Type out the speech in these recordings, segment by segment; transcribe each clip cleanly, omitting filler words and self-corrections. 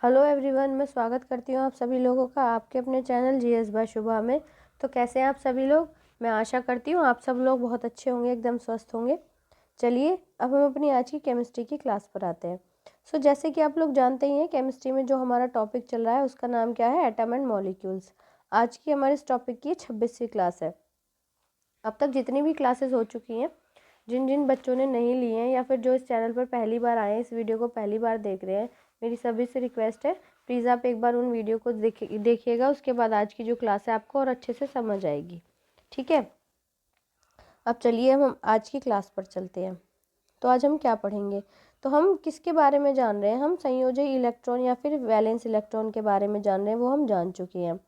Hello everyone, मैं स्वागत करती हूँ आप सभी लोगों का आपके अपने चैनल जीएस बाय शुभा में। तो कैसे हैं आप सभी लोग? मैं आशा करती हूँ आप सब लोग बहुत अच्छे होंगे, एकदम स्वस्थ होंगे। चलिए अब हम अपनी आज की केमिस्ट्री की क्लास पर आते हैं। जैसे कि आप लोग जानते ही हैं, केमिस्ट्री में जो हमारा टॉपिक चल रहा है उसका नाम क्या है? Atom and molecules. आज की हमारे इस टॉपिक की 26वीं क्लास है। अब तक जितनी भी क्लासेस हो चुकी हैं, जिन जिन बच्चों ने नहीं लिए हैं या फिर जो इस चैनल पर पहली बार आए हैं, इस वीडियो को पहली बार देख रहे हैं, मेरी सभी से रिक्वेस्ट है, प्लीज़ आप एक बार उन वीडियो को देखिएगा। उसके बाद आज की जो क्लास है आपको और अच्छे से समझ आएगी। ठीक है, अब चलिए हम आज की क्लास पर चलते हैं। तो आज हम क्या पढ़ेंगे? तो हम किसके बारे में जान रहे हैं? हम संयोजक इलेक्ट्रॉन या फिर वैलेंस इलेक्ट्रॉन के बारे में जान रहे हैं, वो हम जान चुके हैं।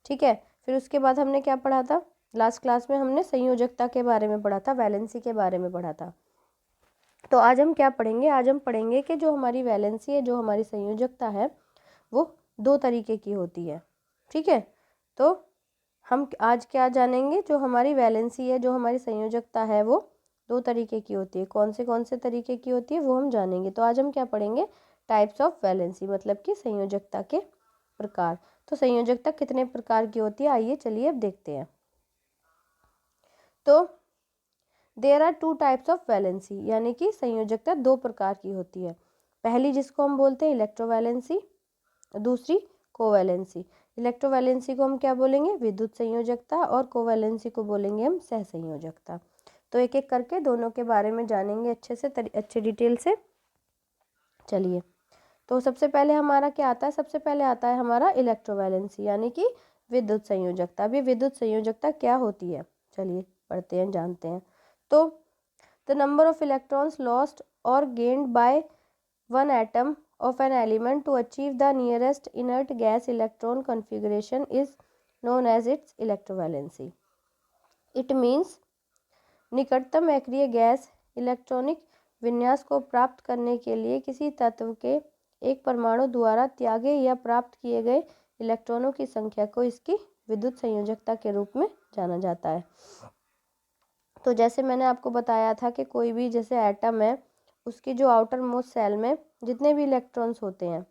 ठीक है, फिर उसके बाद हमने क्या पढ़ा था? लास्ट क्लास में हमने संयोजकता के बारे में पढ़ा था, वैलेंसी के बारे में पढ़ा था। तो आज हम क्या पढ़ेंगे? आज हम पढ़ेंगे कि जो हमारी वैलेंसी है, जो हमारी संयोजकता है, वो दो तरीके की होती है। ठीक है, तो हम आज क्या जानेंगे? जो हमारी वैलेंसी है, जो हमारी संयोजकता है, वो दो तरीके की होती है। कौन से तरीके की होती है वो हम जानेंगे। तो आज हम क्या पढ़ेंगे? टाइप्स ऑफ वैलेंसी, मतलब कि संयोजकता के प्रकार। तो संयोजकता कितने प्रकार की होती है, आइए चलिए अब देखते हैं। तो there are two types of valency, यानी कि संयोजकता दो प्रकार की होती है। पहली जिसको हम बोलते हैं इलेक्ट्रोवैलेंसी, दूसरी कोवैलेंसी। इलेक्ट्रोवैलेंसी को हम क्या बोलेंगे? विद्युत संयोजकता, और कोवैलेंसी को बोलेंगे हम सहसंयोजकता। तो एक एक करके दोनों के बारे में जानेंगे अच्छे से, अच्छे डिटेल से। चलिए, तो सबसे पहले हमारा क्या आता है? सबसे पहले आता है हमारा इलेक्ट्रोवैलेंसी, यानी कि विद्युत संयोजकता। अभी विद्युत संयोजकता क्या होती है, चलिए पढ़ते हैं, जानते हैं। तो the number of electrons lost और gained by one atom of an element to achieve the nearest inert gas electron configuration is known as its electrovalency. It means निकटतम एक्रिय गैस इलेक्ट्रॉनिक विन्यास को प्राप्त करने के लिए किसी तत्व के एक परमाणु द्वारा त्यागे या प्राप्त किए गए इलेक्ट्रॉनों की संख्या को इसकी विद्युत संयोजकता के रूप में जाना जाता है। तो जैसे मैंने आपको बताया था कि कोई भी जैसे एटम है, उसकी जो आउटर मोस्ट सेल में जितने भी इलेक्ट्रॉन्स होते हैं,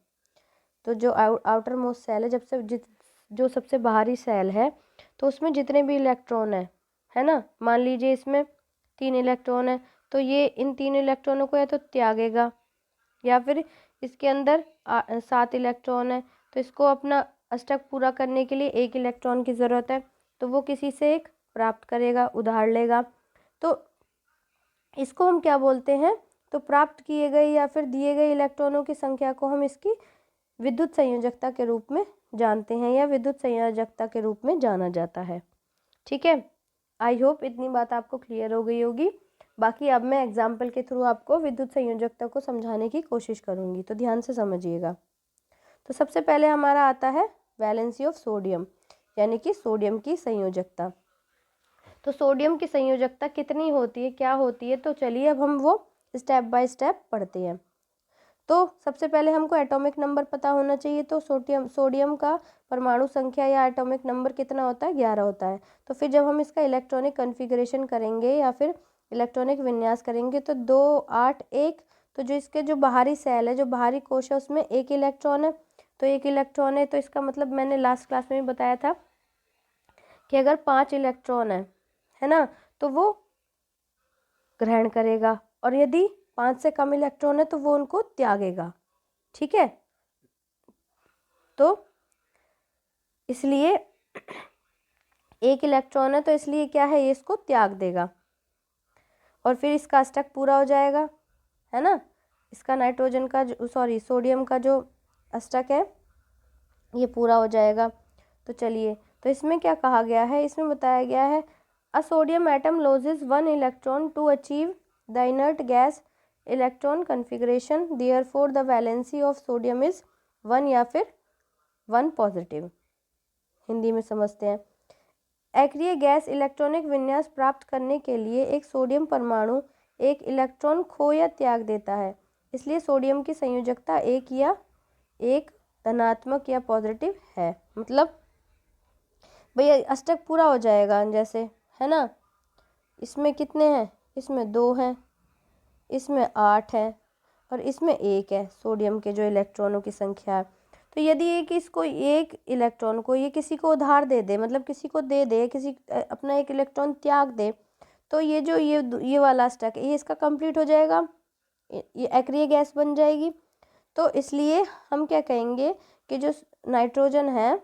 तो जो आउटर मोस्ट सेल है, जो सबसे बाहरी सेल है, तो उसमें जितने भी इलेक्ट्रॉन है ना, मान लीजिए इसमें 3 इलेक्ट्रॉन है, तो ये इन 3 इलेक्ट्रॉनों को या तो त्यागेगा, या फिर इसके अंदर 7 इलेक्ट्रॉन है, तो इसको अपना अष्टक पूरा करने के लिए 1 इलेक्ट्रॉन की ज़रूरत है, तो वो किसी से एक प्राप्त करेगा, उधार लेगा। तो इसको हम क्या बोलते हैं? तो प्राप्त किए गए या फिर दिए गए इलेक्ट्रॉनों की संख्या को हम इसकी विद्युत संयोजकता के रूप में जानते हैं, या विद्युत संयोजकता के रूप में जाना जाता है। ठीक है, आई होप इतनी बात आपको क्लियर हो गई होगी। बाकी अब मैं एग्जाम्पल के थ्रू आपको विद्युत संयोजकता को समझाने की कोशिश करूंगी, तो ध्यान से समझिएगा। तो सबसे पहले हमारा आता है वैलेंसी ऑफ सोडियम, यानी कि सोडियम की संयोजकता। तो सोडियम की संयोजकता कितनी होती है, क्या होती है? तो चलिए अब हम वो स्टेप बाय स्टेप पढ़ते हैं। तो सबसे पहले हमको एटॉमिक नंबर पता होना चाहिए। तो सोडियम का परमाणु संख्या या एटॉमिक नंबर कितना होता है? 11 होता है। तो फिर जब हम इसका इलेक्ट्रॉनिक कॉन्फ़िगरेशन करेंगे या फिर इलेक्ट्रॉनिक विन्यास करेंगे, तो 2 8 1, तो जो इसके जो बाहरी सेल है, जो बाहरी कोश है, उसमें 1 इलेक्ट्रॉन है। तो 1 इलेक्ट्रॉन है, तो इसका मतलब मैंने लास्ट क्लास में भी बताया था कि अगर 5 इलेक्ट्रॉन है ना, तो वो ग्रहण करेगा, और यदि 5 से कम इलेक्ट्रॉन है तो वो उनको त्यागेगा। ठीक है, तो इसलिए 1 इलेक्ट्रॉन है, तो इसलिए क्या है, ये इसको त्याग देगा, और फिर इसका अष्टक पूरा हो जाएगा, है ना। इसका नाइट्रोजन का सोडियम का जो अष्टक है, ये पूरा हो जाएगा। तो चलिए, तो इसमें क्या कहा गया है? इसमें बताया गया है a sodium atom loses 1 electron to achieve the inert gas electron configuration, therefore the valency of sodium is 1 या फिर 1 पॉजिटिव। हिंदी में समझते हैं। एक्रिय गैस इलेक्ट्रॉनिक विन्यास प्राप्त करने के लिए एक सोडियम परमाणु एक इलेक्ट्रॉन खो या त्याग देता है, इसलिए सोडियम की संयोजकता एक धनात्मक या पॉजिटिव है। मतलब भैया अष्टक पूरा हो जाएगा जैसे, है ना। इसमें कितने हैं? इसमें 2 हैं, इसमें 8 है, और इसमें 1 है। सोडियम के जो इलेक्ट्रॉनों की संख्या है, तो यदि एक इसको एक इलेक्ट्रॉन को ये किसी को उधार दे दे, मतलब किसी को दे दे, किसी अपना एक इलेक्ट्रॉन त्याग दे, तो ये जो ये वाला स्टेप है ये इसका कंप्लीट हो जाएगा, ये अक्रिय गैस बन जाएगी। तो इसलिए हम क्या कहेंगे कि जो नाइट्रोजन है,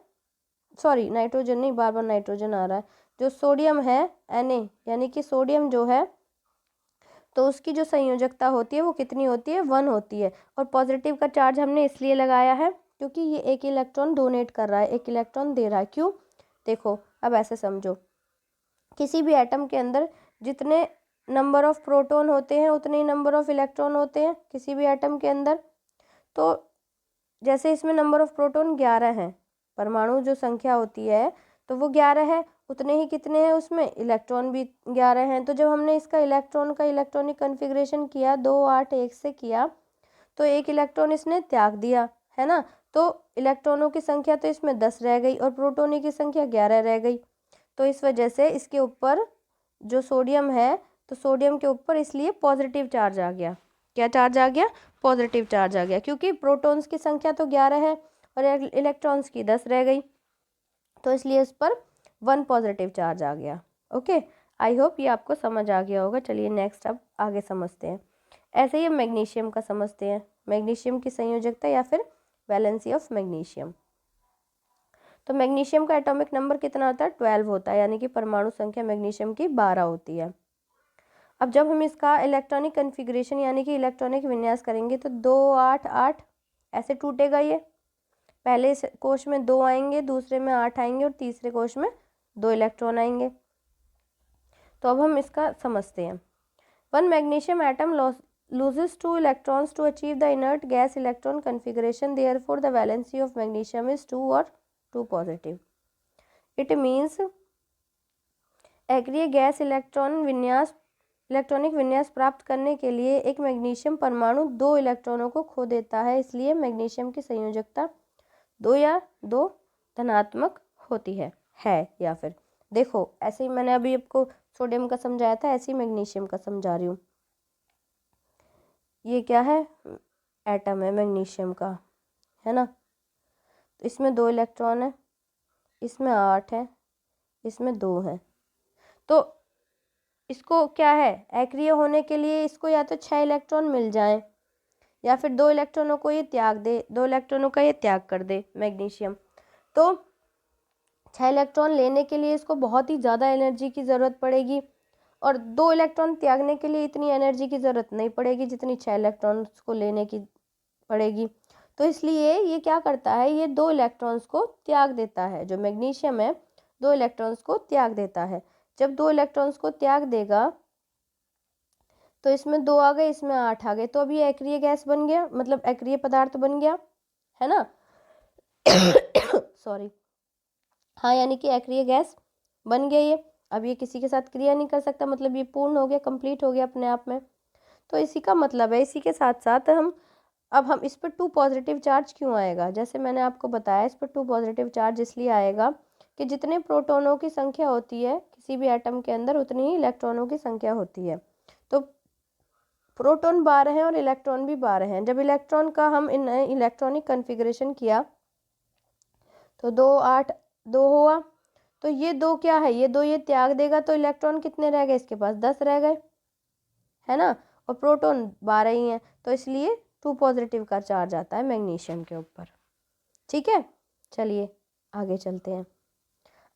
सॉरी नाइट्रोजन नहीं, बार बार नाइट्रोजन आ रहा है, जो सोडियम है Na, यानी कि सोडियम जो है तो उसकी जो संयोजकता होती है वो कितनी होती है, 1 होती है। और पॉजिटिव का चार्ज हमने इसलिए लगाया है क्योंकि ये एक इलेक्ट्रॉन डोनेट कर रहा है, एक इलेक्ट्रॉन दे रहा है। क्यों, देखो अब ऐसे समझो, किसी भी एटम के अंदर जितने नंबर ऑफ प्रोटॉन होते हैं उतने ही नंबर ऑफ इलेक्ट्रॉन होते हैं किसी भी एटम के अंदर। तो जैसे इसमें नंबर ऑफ प्रोटॉन 11 हैं, परमाणु जो संख्या होती है तो वो 11 है, उतने ही कितने हैं उसमें इलेक्ट्रॉन भी 11 हैं। तो जब हमने इसका इलेक्ट्रॉन का इलेक्ट्रॉनिक कन्फिग्रेशन किया 2 8 1 से किया, तो एक इलेक्ट्रॉन इसने त्याग दिया है ना, तो इलेक्ट्रॉनों की संख्या तो इसमें 10 रह गई और प्रोटोनों की संख्या 11 रह गई। तो इस वजह से इसके ऊपर जो सोडियम है, तो सोडियम के ऊपर इसलिए पॉजिटिव चार्ज आ गया। क्या चार्ज आ गया, पॉजिटिव चार्ज आ गया, क्योंकि प्रोटॉन्स की संख्या तो 11 है और इलेक्ट्रॉन्स की 10 रह गई, तो इसलिए इस पर 1 पॉजिटिव चार्ज आ गया। ओके, आई होप ये आपको समझ आ गया होगा। चलिए नेक्स्ट अब आगे समझते हैं। ऐसे ही हम मैग्नीशियम का समझते हैं, मैग्नीशियम की संयोजकता या फिर वैलेंसी ऑफ मैग्नीशियम। तो मैग्नीशियम का एटॉमिक नंबर कितना होता है, 12 होता है, यानी कि परमाणु संख्या मैग्नीशियम की 12 होती है। अब जब हम इसका इलेक्ट्रॉनिक कन्फिग्रेशन यानी कि इलेक्ट्रॉनिक विन्यास करेंगे तो 2 8 8 ऐसे टूटेगा। ये पहले कोश में 2 आएंगे, दूसरे में 8 आएंगे और तीसरे कोश में 2 इलेक्ट्रॉन आएंगे। तो अब हम इसका समझते हैं। 1 magnesium atom loses 2 electrons to achieve the inert gas electron configuration, therefore the valency of magnesium is 2 or 2 positive. It means अक्रिय गैस इलेक्ट्रॉनिक विन्यास प्राप्त करने के लिए एक मैग्नीशियम परमाणु 2 इलेक्ट्रॉनों को खो देता है, इसलिए मैग्नीशियम की संयोजकता 2 या 2 धनात्मक होती है या फिर देखो ऐसे ही मैंने अभी आपको सोडियम का समझाया था, ऐसे ही मैग्नीशियम का समझा रही हूँ। ये क्या है, एटम है मैग्नीशियम का, है ना, तो इसमें 2 इलेक्ट्रॉन है, इसमें 8 है, इसमें 2 है। तो इसको क्या है, अक्रिय होने के लिए इसको या तो 6 इलेक्ट्रॉन मिल जाएं या फिर 2 इलेक्ट्रॉनों को ये त्याग दे, 2 इलेक्ट्रॉनों का ये त्याग कर दे मैग्नीशियम। तो 6 इलेक्ट्रॉन लेने के लिए इसको बहुत ही ज़्यादा एनर्जी की ज़रूरत पड़ेगी और 2 इलेक्ट्रॉन त्यागने के लिए इतनी एनर्जी की ज़रूरत नहीं पड़ेगी जितनी 6 इलेक्ट्रॉन्स को लेने की पड़ेगी। तो इसलिए ये क्या करता है, ये 2 इलेक्ट्रॉन्स को त्याग देता है, जो मैग्नीशियम है 2 इलेक्ट्रॉन्स को त्याग देता है। जब 2 इलेक्ट्रॉन्स को त्याग देगा तो इसमें 2 आ गए, इसमें 8 आ गए, तो अभी अक्रिय गैस बन गया, मतलब अक्रिय पदार्थ बन गया, है ना सॉरी, हाँ, यानी कि अक्रिय गैस बन गया ये। अब ये किसी के साथ क्रिया नहीं कर सकता, मतलब ये पूर्ण हो गया, कंप्लीट हो गया अपने आप में। तो इसी का मतलब है, इसी के साथ साथ हम इस पर 2 पॉजिटिव चार्ज क्यों आएगा, जैसे मैंने आपको बताया इस पर 2 पॉजिटिव चार्ज इसलिए आएगा कि जितने प्रोटॉनों की संख्या होती है किसी भी एटम के अंदर उतनी ही इलेक्ट्रॉनों की संख्या होती है। तो प्रोटॉन 12 हैं और इलेक्ट्रॉन भी 12 हैं। जब इलेक्ट्रॉन का हम इलेक्ट्रॉनिक कन्फिग्रेशन किया तो 2 8 2 हुआ, तो ये 2 क्या है, ये 2 ये त्याग देगा, तो इलेक्ट्रॉन कितने रह गए, इसके पास 10 रह गए, है ना, और प्रोटॉन 12 ही हैं, तो इसलिए 2 पॉजिटिव का चार्ज आता है मैग्नीशियम के ऊपर। ठीक है, चलिए आगे चलते हैं।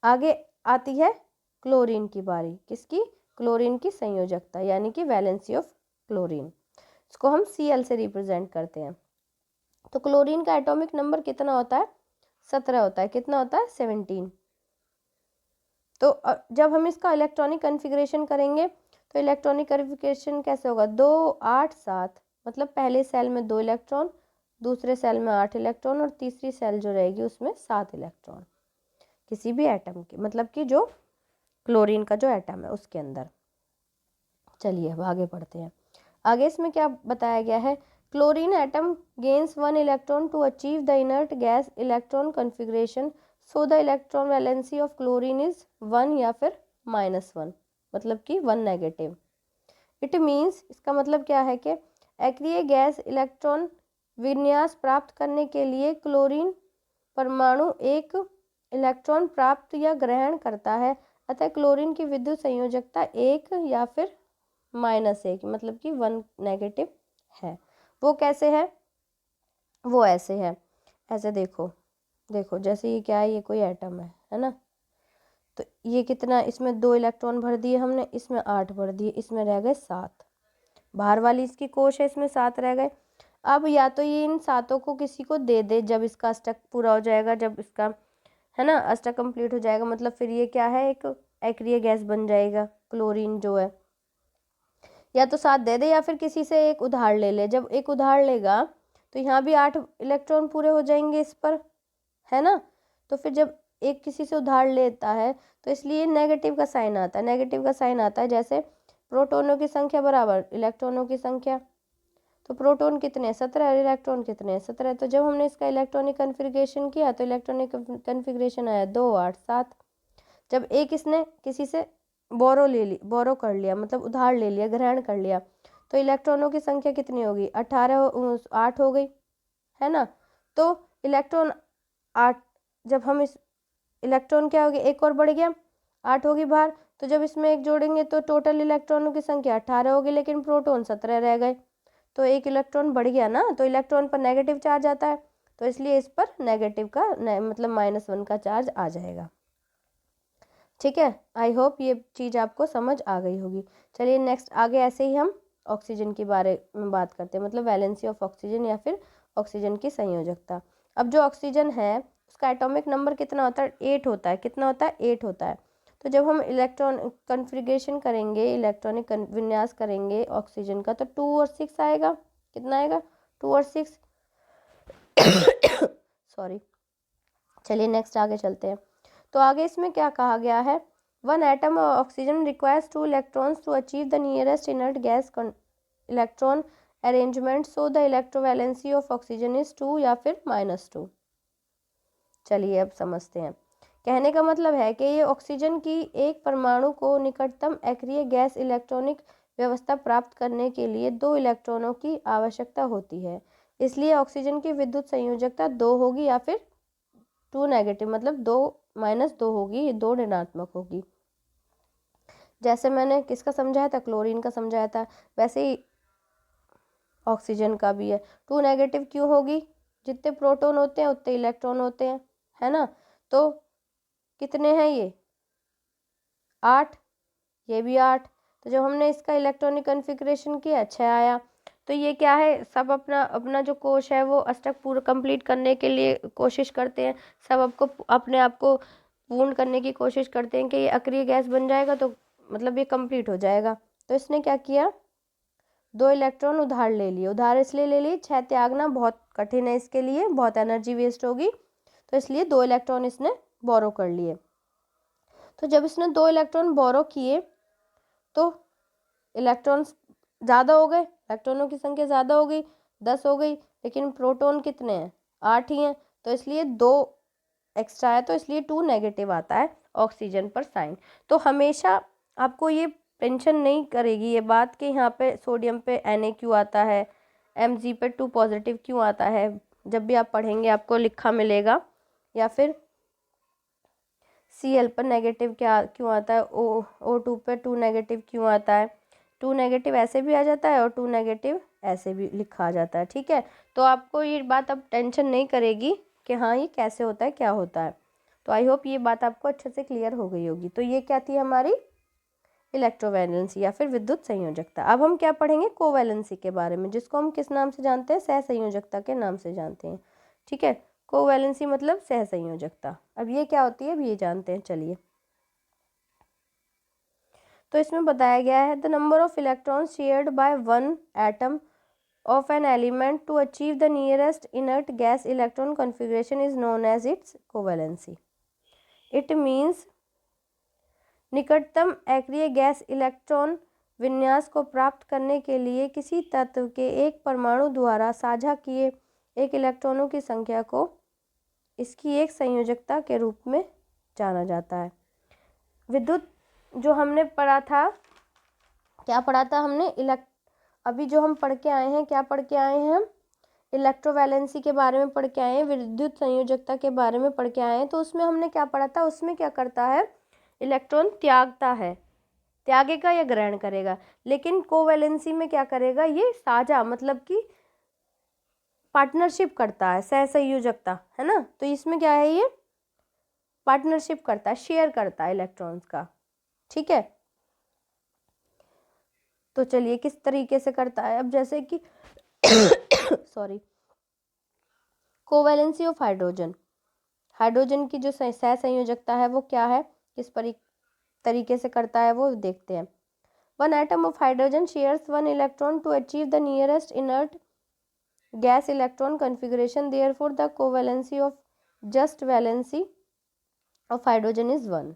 आगे आती है क्लोरीन की बारी। किसकी, क्लोरीन की संयोजकता यानी कि वैलेंसी ऑफ क्लोरीन, इसको हम Cl से रिप्रेजेंट करते हैं। तो क्लोरीन का एटॉमिक नंबर कितना होता है, 17 होता है। कितना होता है, 17। तो जब हम इसका इलेक्ट्रॉनिक कन्फिग्रेशन करेंगे तो इलेक्ट्रॉनिक कन्फिग्रेशन कैसे होगा, 2 8 7, मतलब पहले सेल में 2 इलेक्ट्रॉन, दूसरे सेल में 8 इलेक्ट्रॉन और तीसरी सेल जो रहेगी उसमें 7 इलेक्ट्रॉन, किसी भी एटम के, मतलब कि जो क्लोरीन का जो एटम है उसके अंदर। चलिए अब आगे बढ़ते हैं। आगे इसमें क्या बताया गया है, chlorine atom gains 1 electron to achieve the inert gas electron configuration, so the electron valency of chlorine is 1 या फिर -1, मतलब कि 1 नेगेटिव। इट मीन्स, इसका मतलब क्या है कि अक्रिय गैस इलेक्ट्रॉन विन्यास प्राप्त करने के लिए क्लोरीन परमाणु एक इलेक्ट्रॉन प्राप्त या ग्रहण करता है, अतः क्लोरीन की विद्युत संयोजकता 1 या फिर -1, मतलब कि 1 नेगेटिव है। वो कैसे है? वो ऐसे है, ऐसे देखो जैसे ये क्या है, ये कोई एटम है ना। तो ये कितना, इसमें 2 इलेक्ट्रॉन भर दिए हमने, इसमें 8 भर दिए, इसमें रह गए 7। बाहर वाली इसकी कोश है, इसमें 7 रह गए। अब या तो ये इन 7 को किसी को दे दे जब इसका अष्टक पूरा हो जाएगा, जब इसका है ना अष्टक कंप्लीट हो जाएगा, मतलब फिर ये क्या है, एक एक्रिय गैस बन जाएगा क्लोरीन जो है। या तो 7 दे दे या फिर किसी से एक उधार ले ले। जब एक उधार लेगा तो यहाँ भी 8 इलेक्ट्रॉन पूरे हो जाएंगे इस पर, है ना। तो फिर जब एक किसी से उधार लेता है तो इसलिए नेगेटिव का साइन आता है। नेगेटिव का साइन आता है जैसे प्रोटॉनों की संख्या बराबर इलेक्ट्रॉनों की संख्या। तो प्रोटॉन कितने, 17, इलेक्ट्रॉन कितने, 17। तो जब हमने इसका इलेक्ट्रॉनिक कन्फिग्रेशन किया तो इलेक्ट्रॉनिक कन्फिग्रेशन आया 2, 8, 7। जब एक इसने किसी से बोरो कर लिया, मतलब उधार ले लिया, ग्रहण कर लिया, तो इलेक्ट्रॉनों की संख्या कितनी होगी, 8 हो गई, है ना। तो इलेक्ट्रॉन 8, जब हम इस इलेक्ट्रॉन क्या हो गया, एक और बढ़ गया, 8 होगी बाहर। तो जब इसमें एक जोड़ेंगे तो टोटल इलेक्ट्रॉनों की संख्या 18 होगी, लेकिन प्रोटॉन 17 रह गए। तो एक इलेक्ट्रॉन बढ़ गया ना, तो इलेक्ट्रॉन पर नेगेटिव चार्ज आता है, तो इसलिए इस पर नेगेटिव का मतलब -1 का चार्ज आ जाएगा। ठीक है, आई होप ये चीज़ आपको समझ आ गई होगी। चलिए नेक्स्ट आगे ऐसे ही हम ऑक्सीजन के बारे में बात करते हैं, मतलब वैलेंसी ऑफ ऑक्सीजन या फिर ऑक्सीजन की संयोजकता। अब जो ऑक्सीजन है उसका एटॉमिक नंबर कितना होता है, 8 होता है। कितना होता है, 8 होता है। तो जब हम इलेक्ट्रॉन कन्फिग्रेशन करेंगे, इलेक्ट्रॉनिक विन्यास करेंगे ऑक्सीजन का, तो 2 और 6 आएगा। कितना आएगा, 2 और 6 सॉरी। चलिए नेक्स्ट आगे चलते हैं। तो आगे इसमें क्या कहा गया है, 1 atom of oxygen requires 2 electrons to achieve the nearest inert gas electron arrangement, so the electrovalency of oxygen is 2 या फिर -2। चलिए अब समझते हैं। कहने का मतलब है कि ये ऑक्सीजन की एक परमाणु को निकटतम एक्रिय गैस इलेक्ट्रॉनिक व्यवस्था प्राप्त करने के लिए 2 इलेक्ट्रॉनों की आवश्यकता होती है। इसलिए ऑक्सीजन की विद्युत संयोजकता 2 होगी या फिर 2 नेगेटिव, मतलब 2 -2 होगी, ये 2 ऋणात्मक होगी। जैसे मैंने किसका समझाया था, क्लोरीन का समझाया था, वैसे ही ऑक्सीजन का भी है। 2 नेगेटिव क्यों होगी, जितने प्रोटॉन होते हैं उतने इलेक्ट्रॉन होते हैं, है ना। तो कितने हैं ये, 8, ये भी 8। तो जब हमने इसका इलेक्ट्रॉनिक कन्फिग्रेशन किया 6 आया। तो ये क्या है, सब अपना अपना जो कोश है वो अष्टक पूरा कंप्लीट करने के लिए कोशिश करते हैं, सब आपको अपने आप को पूर्ण करने की कोशिश करते हैं कि ये अक्रिय गैस बन जाएगा तो मतलब ये कंप्लीट हो जाएगा। तो इसने क्या किया, 2 इलेक्ट्रॉन उधार ले लिए। उधार इसलिए ले लिए, 6 त्यागना बहुत कठिन है इसके लिए, बहुत एनर्जी वेस्ट होगी, तो इसलिए 2 इलेक्ट्रॉन इसने बोरो कर लिए। तो जब इसने 2 इलेक्ट्रॉन बोरो किए तो इलेक्ट्रॉन्स ज़्यादा हो गए, इलेक्ट्रॉनों की संख्या ज़्यादा हो गई, 10 हो गई, लेकिन प्रोटॉन कितने हैं, 8 ही हैं। तो इसलिए 2 एक्स्ट्रा है, तो इसलिए 2 नेगेटिव आता है ऑक्सीजन पर साइन। तो हमेशा आपको ये टेंशन नहीं करेगी ये बात कि यहाँ पे सोडियम पे Na क्यों आता है, Mg पे 2 पॉजिटिव क्यों आता है। जब भी आप पढ़ेंगे आपको लिखा मिलेगा। या फिर Cl पर नेगेटिव क्या क्यों आता है, O2 पे 2 नेगेटिव क्यों आता है। 2 नेगेटिव ऐसे भी आ जाता है और 2 नेगेटिव ऐसे भी लिखा आ जाता है। ठीक है, तो आपको ये बात अब टेंशन नहीं करेगी कि हाँ ये कैसे होता है, क्या होता है। तो आई होप ये बात आपको अच्छे से क्लियर हो गई होगी। तो ये क्या थी हमारी इलेक्ट्रोवैलेंसी या फिर विद्युत संयोजकता। अब हम क्या पढ़ेंगे, कोवैलेंसी के बारे में, जिसको हम किस नाम से जानते हैं, सहसंयोजकता के नाम से जानते हैं। ठीक है, कोवैलेंसी मतलब सहसंयोजकता। अब ये क्या होती है, अब ये जानते हैं। चलिए, तो इसमें बताया गया है the number of electrons shared by one atom of an element to achieve the nearest inert gas electron configuration is known as its covalency. It means निकटतम एक्रिय गैस इलेक्ट्रॉन विन्यास को प्राप्त करने के लिए किसी तत्व के एक परमाणु द्वारा साझा किए एक इलेक्ट्रॉनों की संख्या को इसकी एक संयोजकता के रूप में जाना जाता है। विद्युत जो हमने पढ़ा था, क्या पढ़ा था हमने, अभी जो हम पढ़ के आए हैं, क्या पढ़ के आए हैं हम, इलेक्ट्रोवैलेंसी के बारे में पढ़ के आए हैं, विद्युत संयोजकता के बारे में पढ़ के आए हैं। तो उसमें हमने क्या पढ़ा था, उसमें क्या करता है, इलेक्ट्रॉन त्यागता है, त्यागेगा या ग्रहण करेगा। लेकिन कोवैलेंसी में क्या करेगा, ये साझा मतलब कि पार्टनरशिप करता है, सहसंयोजकता है ना। तो इसमें क्या है, ये पार्टनरशिप करता है, शेयर करता है इलेक्ट्रॉन्स का। ठीक है, तो चलिए किस तरीके से करता है। अब जैसे कि sorry, covalency of hydrogen, hydrogen की जो सहसंयोजकता है वो क्या है, किस तरीके से करता है वो देखते हैं। One atom of hydrogen shares one electron to achieve the nearest inert gas electron configuration, therefore the covalency of just valency of hydrogen is 1।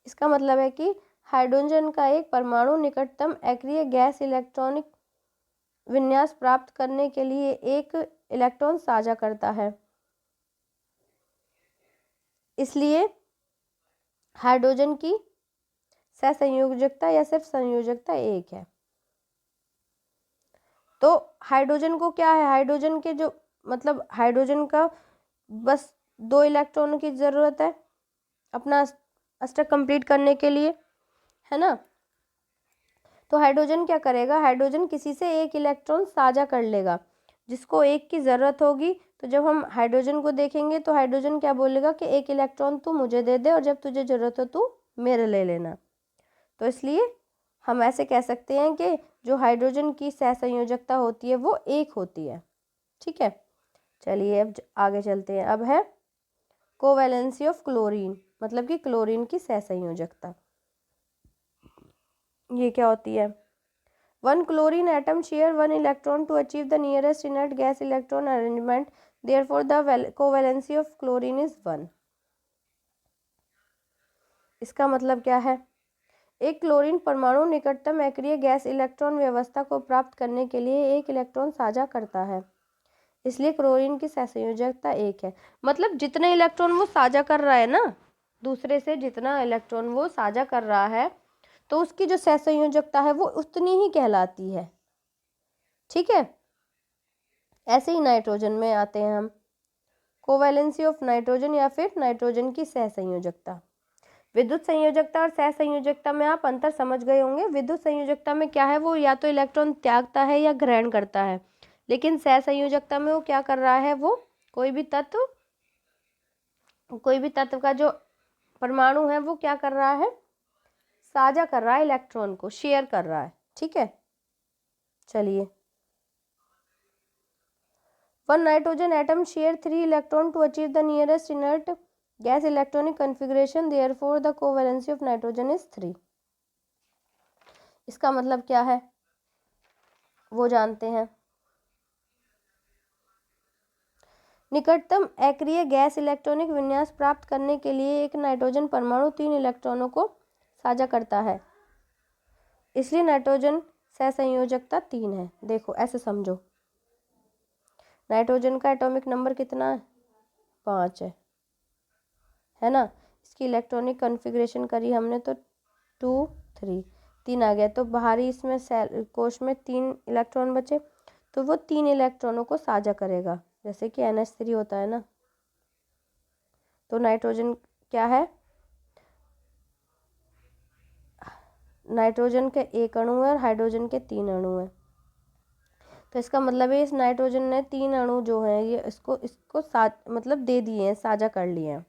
इसका मतलब है कि हाइड्रोजन का एक परमाणु निकटतम एक्रिय गैस इलेक्ट्रॉनिक विन्यास प्राप्त करने के लिए एक इलेक्ट्रॉन साझा करता है। इसलिए हाइड्रोजन की सहसंयोजकता या सिर्फ संयोजकता एक है। तो हाइड्रोजन को क्या है, हाइड्रोजन के जो मतलब हाइड्रोजन का बस 2 इलेक्ट्रॉनों की ज़रूरत है अपना अष्टक कंप्लीट करने के लिए, है ना। तो हाइड्रोजन क्या करेगा, हाइड्रोजन किसी से एक इलेक्ट्रॉन साझा कर लेगा जिसको एक की ज़रूरत होगी। तो जब हम हाइड्रोजन को देखेंगे तो हाइड्रोजन क्या बोलेगा कि एक इलेक्ट्रॉन तू मुझे दे दे और जब तुझे ज़रूरत हो तू मेरे ले लेना। तो इसलिए हम ऐसे कह सकते हैं कि जो हाइड्रोजन की सहसंयोजकता होती है वो एक होती है। ठीक है, चलिए अब आगे चलते हैं। अब है कोवैलेंसी ऑफ क्लोरीन, मतलब कि क्लोरीन की सहसंयोजकता। ये क्या होती है, one chlorine atom share one electron to achieve the nearest inert gas electron arrangement, therefore the covalency of chlorine is 1। इसका मतलब क्या है, एक क्लोरीन परमाणु निकटतम एक्रिय गैस इलेक्ट्रॉन व्यवस्था को प्राप्त करने के लिए एक इलेक्ट्रॉन साझा करता है, इसलिए क्लोरीन की सहसंयोजकता एक है। मतलब जितने इलेक्ट्रॉन वो साझा कर रहा है ना दूसरे से, जितना इलेक्ट्रॉन वो साझा कर रहा है तो उसकी जो सहसंयोजकता है वो उतनी ही कहलाती है। ठीक है, ऐसे ही नाइट्रोजन में आते हैं हम, कोवैलेंसी ऑफ नाइट्रोजन या फिर नाइट्रोजन की सहसंयोजकता। विद्युत संयोजकता और सहसंयोजकता में आप अंतर समझ गए होंगे। विद्युत संयोजकता में क्या है, वो या तो इलेक्ट्रॉन त्यागता है या ग्रहण करता है, लेकिन सहसंयोजकता में वो क्या कर रहा है, वो कोई भी तत्व का जो परमाणु है वो क्या कर रहा है, साझा कर रहा है, इलेक्ट्रॉन को शेयर कर रहा है। ठीक है, चलिए, one nitrogen atom share 3 electron to achieve the nearest inert gas electronic configuration, therefore the covalency of nitrogen is 3। इसका मतलब क्या है वो जानते हैं। निकटतम एक्रिय गैस इलेक्ट्रॉनिक विन्यास प्राप्त करने के लिए एक नाइट्रोजन परमाणु 3 इलेक्ट्रॉनों को साझा करता है, इसलिए नाइट्रोजन सहसंयोजकता 3 है। देखो ऐसे समझो, नाइट्रोजन का एटॉमिक नंबर कितना है, 5 है ना। इसकी इलेक्ट्रॉनिक कन्फिग्रेशन करी हमने तो 2 3 3 आ गया, तो बाहरी इसमें सेल कोश में 3 इलेक्ट्रॉन बचे, तो वो 3 इलेक्ट्रॉनों को साझा करेगा, जैसे कि NH3 होता है ना। तो नाइट्रोजन क्या है, नाइट्रोजन के एक अणु है और हाइड्रोजन के 3 अणु हैं। तो इसका मतलब है इस नाइट्रोजन ने 3 अणु जो हैं ये इसको मतलब दे दिए हैं, साझा कर लिए हैं,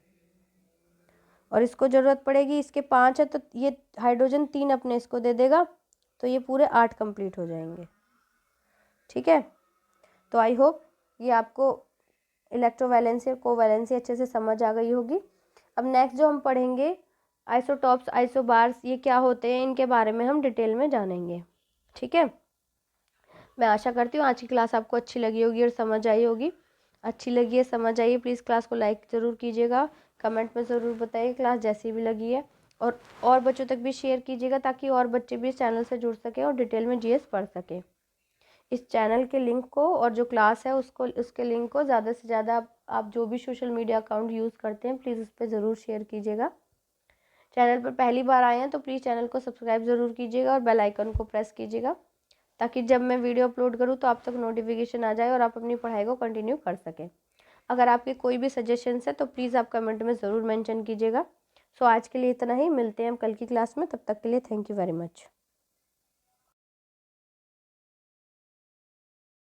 और इसको ज़रूरत पड़ेगी, इसके 5 है तो ये हाइड्रोजन 3 अपने इसको दे देगा, तो ये पूरे 8 कंप्लीट हो जाएंगे। ठीक है, तो आई होप ये आपको इलेक्ट्रोवैलेंसी और कोवैलेंसी अच्छे से समझ आ गई होगी। अब नेक्स्ट जो हम पढ़ेंगे आइसोटॉप्स, आइसोबार्स, ये क्या होते हैं इनके बारे में हम डिटेल में जानेंगे। ठीक है, मैं आशा करती हूँ आज की क्लास आपको अच्छी लगी होगी और समझ आई होगी। अच्छी लगी है, समझ आई है, प्लीज़ क्लास को लाइक ज़रूर कीजिएगा, कमेंट में ज़रूर बताइए क्लास जैसी भी लगी है, और बच्चों तक भी शेयर कीजिएगा ताकि और बच्चे भी इस चैनल से जुड़ सकें और डिटेल में GS पढ़ सकें। इस चैनल के लिंक को और जो क्लास है उसके लिंक को ज़्यादा से ज़्यादा आप जो भी सोशल मीडिया अकाउंट यूज़ करते हैं प्लीज़ उस पर ज़रूर शेयर कीजिएगा। चैनल पर पहली बार आए हैं तो प्लीज़ चैनल को सब्सक्राइब ज़रूर कीजिएगा और बेल आइकन को प्रेस कीजिएगा ताकि जब मैं वीडियो अपलोड करूँ तो आप तक नोटिफिकेशन आ जाए और आप अपनी पढ़ाई को कंटिन्यू कर सकें। अगर आपके कोई भी सजेशंस है तो प्लीज़ आप कमेंट में ज़रूर मेंशन कीजिएगा। सो आज के लिए इतना ही, मिलते हैं हम कल की क्लास में, तब तक के लिए थैंक यू वेरी मच।